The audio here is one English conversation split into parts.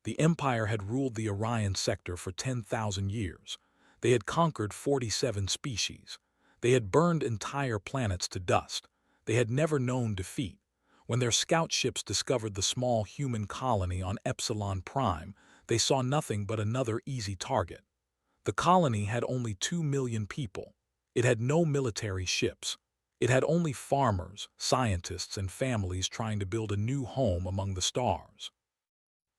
The Empire had ruled the Orion sector for 10,000 years. They had conquered 47 species. They had burned entire planets to dust. They had never known defeat. When their scout ships discovered the small human colony on Epsilon Prime, they saw nothing but another easy target. The colony had only 2 million people. It had no military ships. It had only farmers, scientists, and families trying to build a new home among the stars.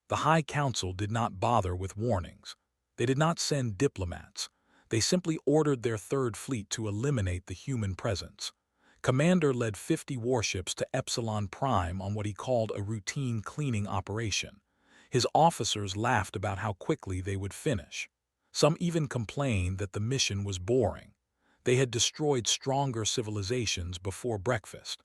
The High Council did not bother with warnings. They did not send diplomats. They simply ordered their Third Fleet to eliminate the human presence. Commander led 50 warships to Epsilon Prime on what he called a routine cleaning operation. His officers laughed about how quickly they would finish. Some even complained that the mission was boring. They had destroyed stronger civilizations before breakfast.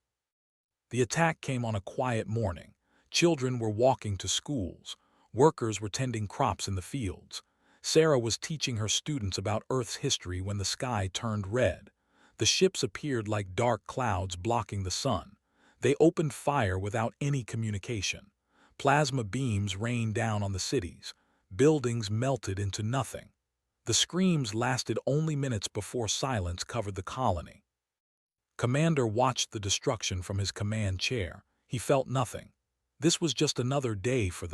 The attack came on a quiet morning. Children were walking to schools. Workers were tending crops in the fields. Sarah was teaching her students about Earth's history when the sky turned red. The ships appeared like dark clouds blocking the sun. They opened fire without any communication. Plasma beams rained down on the cities. Buildings melted into nothing. The screams lasted only minutes before silence covered the colony. Commander watched the destruction from his command chair. He felt nothing. This was just another day for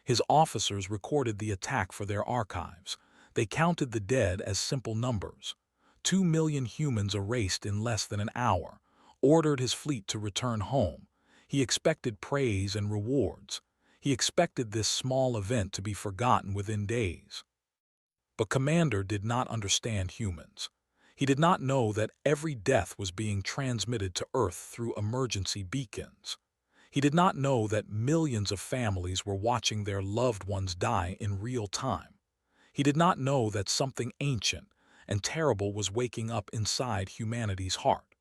His officers recorded the attack for their archives. They counted the dead as simple numbers. 2 million humans erased in less than an hour. Ordered his fleet to return home. He expected praise and rewards. He expected this small event to be forgotten within days. But Commander did not understand humans. He did not know that every death was being transmitted to Earth through emergency beacons. He did not know that millions of families were watching their loved ones die in real time. He did not know that something ancient and terrible was waking up inside humanity's heart.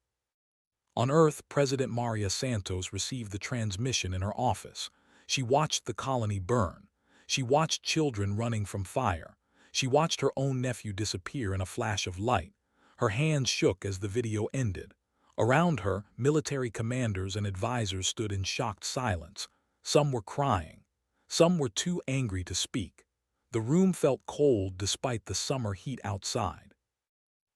On Earth, President Maria Santos received the transmission in her office. She watched the colony burn. She watched children running from fire. She watched her own nephew disappear in a flash of light. Her hands shook as the video ended. Around her, military commanders and advisors stood in shocked silence. Some were crying. Some were too angry to speak. The room felt cold despite the summer heat outside.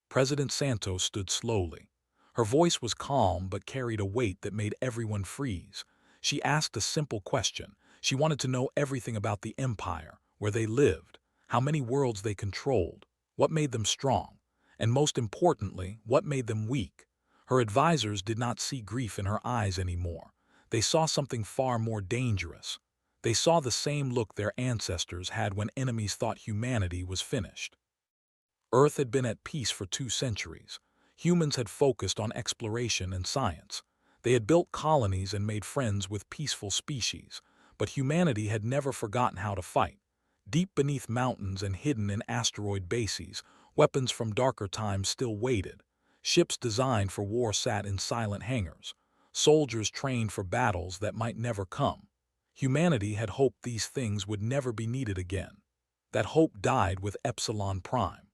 President Santos stood slowly. Her voice was calm but carried a weight that made everyone freeze. She asked a simple question. She wanted to know everything about the Empire, where they lived, how many worlds they controlled, what made them strong, and most importantly, what made them weak. Her advisors did not see grief in her eyes anymore. They saw something far more dangerous. They saw the same look their ancestors had when enemies thought humanity was finished. Earth had been at peace for 2 centuries. Humans had focused on exploration and science. They had built colonies and made friends with peaceful species. But humanity had never forgotten how to fight. Deep beneath mountains and hidden in asteroid bases, weapons from darker times still waited. Ships designed for war sat in silent hangars. Soldiers trained for battles that might never come. Humanity had hoped these things would never be needed again. That hope died with Epsilon Prime.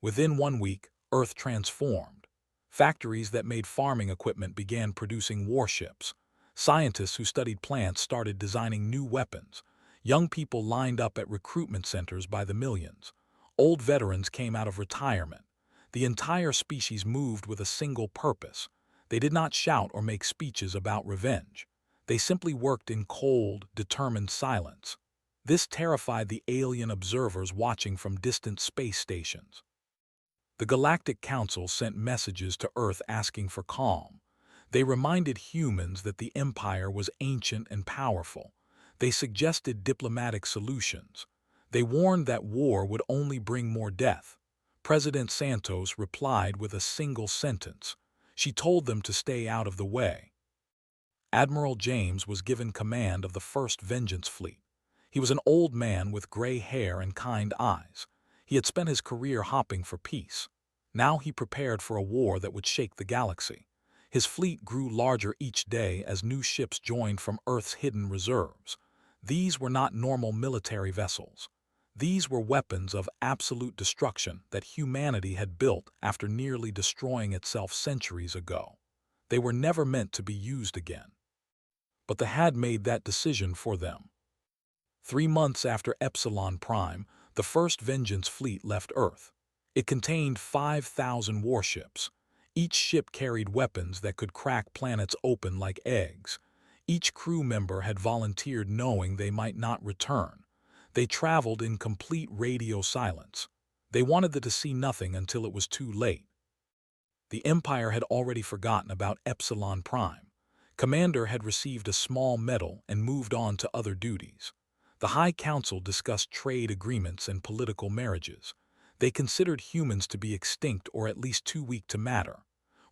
Within 1 week, Earth transformed. Factories that made farming equipment began producing warships. Scientists who studied plants started designing new weapons. Young people lined up at recruitment centers by the millions. Old veterans came out of retirement. The entire species moved with a single purpose. They did not shout or make speeches about revenge. They simply worked in cold, determined silence. This terrified the alien observers watching from distant space stations. The Galactic Council sent messages to Earth asking for calm. They reminded humans that the Empire was ancient and powerful. They suggested diplomatic solutions. They warned that war would only bring more death. President Santos replied with a single sentence. She told them to stay out of the way. Admiral James was given command of the First Vengeance Fleet. He was an old man with gray hair and kind eyes. He had spent his career hopping for peace. Now he prepared for a war that would shake the galaxy. His fleet grew larger each day as new ships joined from Earth's hidden reserves. These were not normal military vessels. These were weapons of absolute destruction that humanity had built after nearly destroying itself centuries ago. They were never meant to be used again. But the had made that decision for them. 3 months after Epsilon Prime, the first Vengeance fleet left Earth. It contained 5,000 warships. Each ship carried weapons that could crack planets open like eggs. Each crew member had volunteered knowing they might not return. They traveled in complete radio silence. They wanted to see nothing until it was too late. The Empire had already forgotten about Epsilon Prime. Commander had received a small medal and moved on to other duties. The High Council discussed trade agreements and political marriages. They considered humans to be extinct or at least too weak to matter.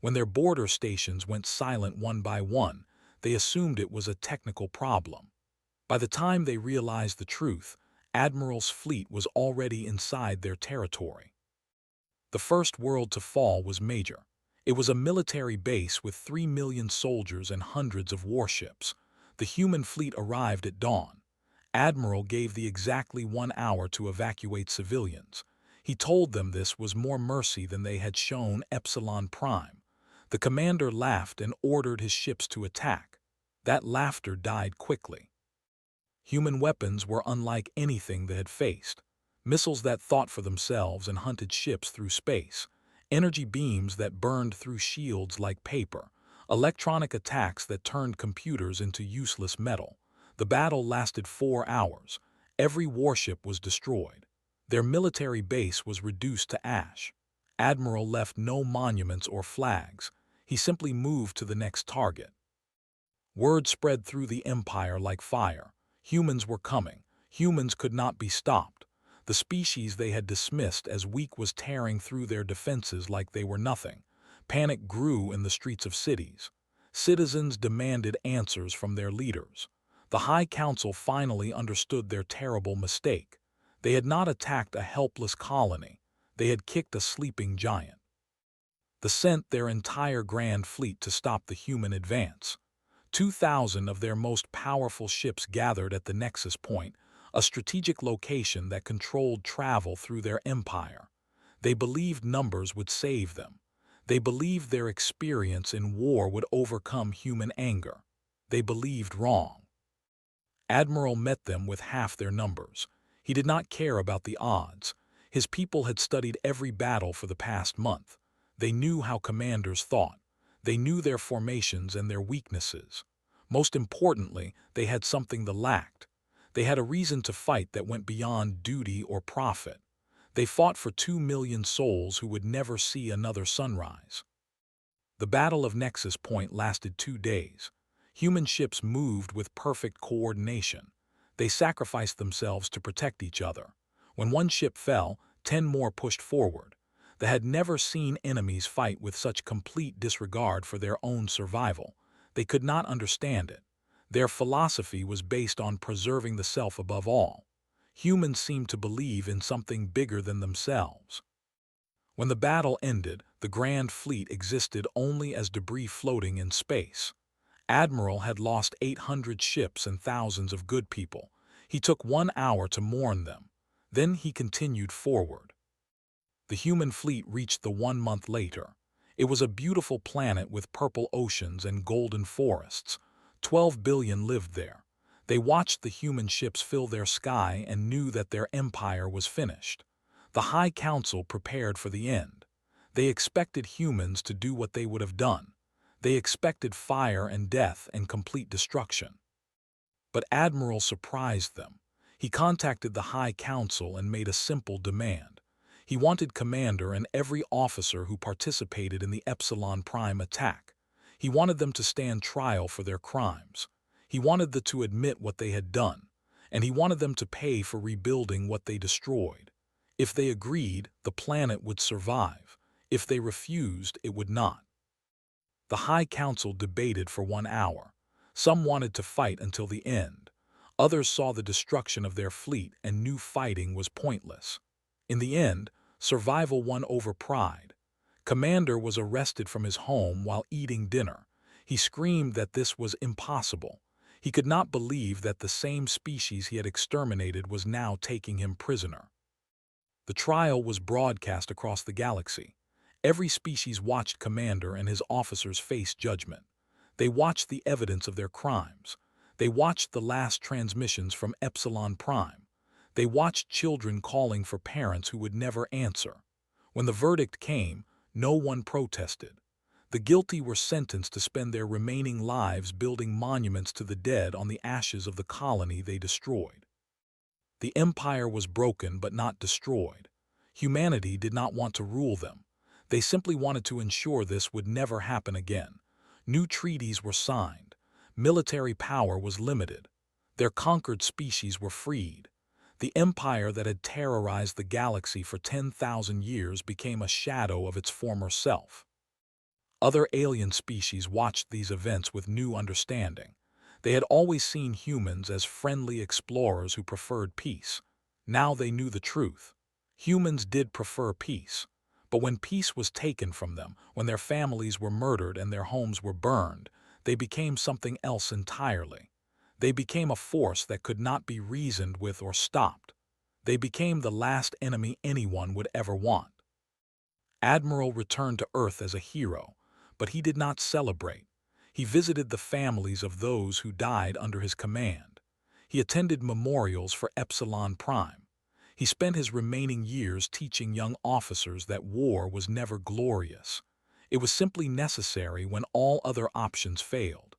When their border stations went silent one by one, they assumed it was a technical problem. By the time they realized the truth, Admiral's fleet was already inside their territory. The first world to fall was Major. It was a military base with 3 million soldiers and hundreds of warships. The human fleet arrived at dawn. Admiral gave the exactly 1 hour to evacuate civilians. He told them this was more mercy than they had shown Epsilon Prime. The commander laughed and ordered his ships to attack. That laughter died quickly. Human weapons were unlike anything they had faced. Missiles that thought for themselves and hunted ships through space. Energy beams that burned through shields like paper. Electronic attacks that turned computers into useless metal. The battle lasted 4 hours. Every warship was destroyed. Their military base was reduced to ash. Admiral left no monuments or flags. He simply moved to the next target. Word spread through the Empire like fire. Humans were coming. Humans could not be stopped. The species they had dismissed as weak was tearing through their defenses like they were nothing. Panic grew in the streets of cities. Citizens demanded answers from their leaders. The High Council finally understood their terrible mistake. They had not attacked a helpless colony. They had kicked a sleeping giant. They sent their entire grand fleet to stop the human advance. 2,000 of their most powerful ships gathered at the Nexus Point, a strategic location that controlled travel through their empire. They believed numbers would save them. They believed their experience in war would overcome human anger. They believed wrong. Admiral met them with half their numbers. He did not care about the odds. His people had studied every battle for the past month. They knew how commanders thought. They knew their formations and their weaknesses. Most importantly, they had something they lacked. They had a reason to fight that went beyond duty or profit. They fought for 2 million souls who would never see another sunrise. The Battle of Nexus Point lasted 2 days. Human ships moved with perfect coordination. They sacrificed themselves to protect each other. When one ship fell, 10 more pushed forward. They had never seen enemies fight with such complete disregard for their own survival. They could not understand it. Their philosophy was based on preserving the self above all. Humans seemed to believe in something bigger than themselves. When the battle ended, the Grand Fleet existed only as debris floating in space. Admiral had lost 800 ships and thousands of good people. He took 1 hour to mourn them. Then he continued forward. The human fleet reached the 1 month later. It was a beautiful planet with purple oceans and golden forests. 12 billion lived there. They watched the human ships fill their sky and knew that their empire was finished. The High Council prepared for the end. They expected humans to do what they would have done. They expected fire and death and complete destruction. But Admiral surprised them. He contacted the High Council and made a simple demand. He wanted Commander and every officer who participated in the Epsilon Prime attack. He wanted them to stand trial for their crimes. He wanted them to admit what they had done, and he wanted them to pay for rebuilding what they destroyed. If they agreed, the planet would survive. If they refused, it would not. The High Council debated for 1 hour. Some wanted to fight until the end. Others saw the destruction of their fleet and knew fighting was pointless. In the end, survival won over pride. Commander was arrested from his home while eating dinner. He screamed that this was impossible. He could not believe that the same species he had exterminated was now taking him prisoner. The trial was broadcast across the galaxy. Every species watched Commander and his officers face judgment. They watched the evidence of their crimes. They watched the last transmissions from Epsilon Prime. They watched children calling for parents who would never answer. When the verdict came, no one protested. The guilty were sentenced to spend their remaining lives building monuments to the dead on the ashes of the colony they destroyed. The empire was broken but not destroyed. Humanity did not want to rule them. They simply wanted to ensure this would never happen again. New treaties were signed. Military power was limited. Their conquered species were freed. The empire that had terrorized the galaxy for 10,000 years became a shadow of its former self. Other alien species watched these events with new understanding. They had always seen humans as friendly explorers who preferred peace. Now they knew the truth. Humans did prefer peace. But when peace was taken from them, when their families were murdered and their homes were burned, they became something else entirely. They became a force that could not be reasoned with or stopped. They became the last enemy anyone would ever want. Admiral returned to Earth as a hero, but he did not celebrate. He visited the families of those who died under his command. He attended memorials for Epsilon Prime. He spent his remaining years teaching young officers that war was never glorious. It was simply necessary when all other options failed.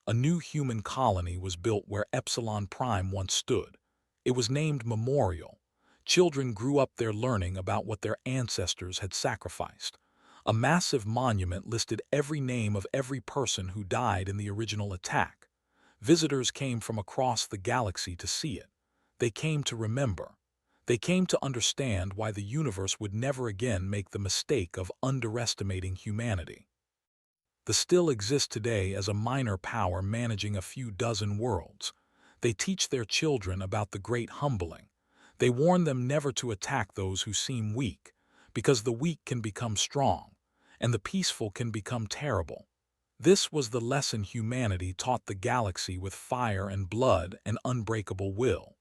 A new human colony was built where Epsilon Prime once stood. It was named Memorial. Children grew up there learning about what their ancestors had sacrificed. A massive monument listed every name of every person who died in the original attack. Visitors came from across the galaxy to see it. They came to remember. They came to understand why the universe would never again make the mistake of underestimating humanity. They still exist today as a minor power managing a few dozen worlds. They teach their children about the great humbling. They warn them never to attack those who seem weak, because the weak can become strong, and the peaceful can become terrible. This was the lesson humanity taught the galaxy with fire and blood and unbreakable will.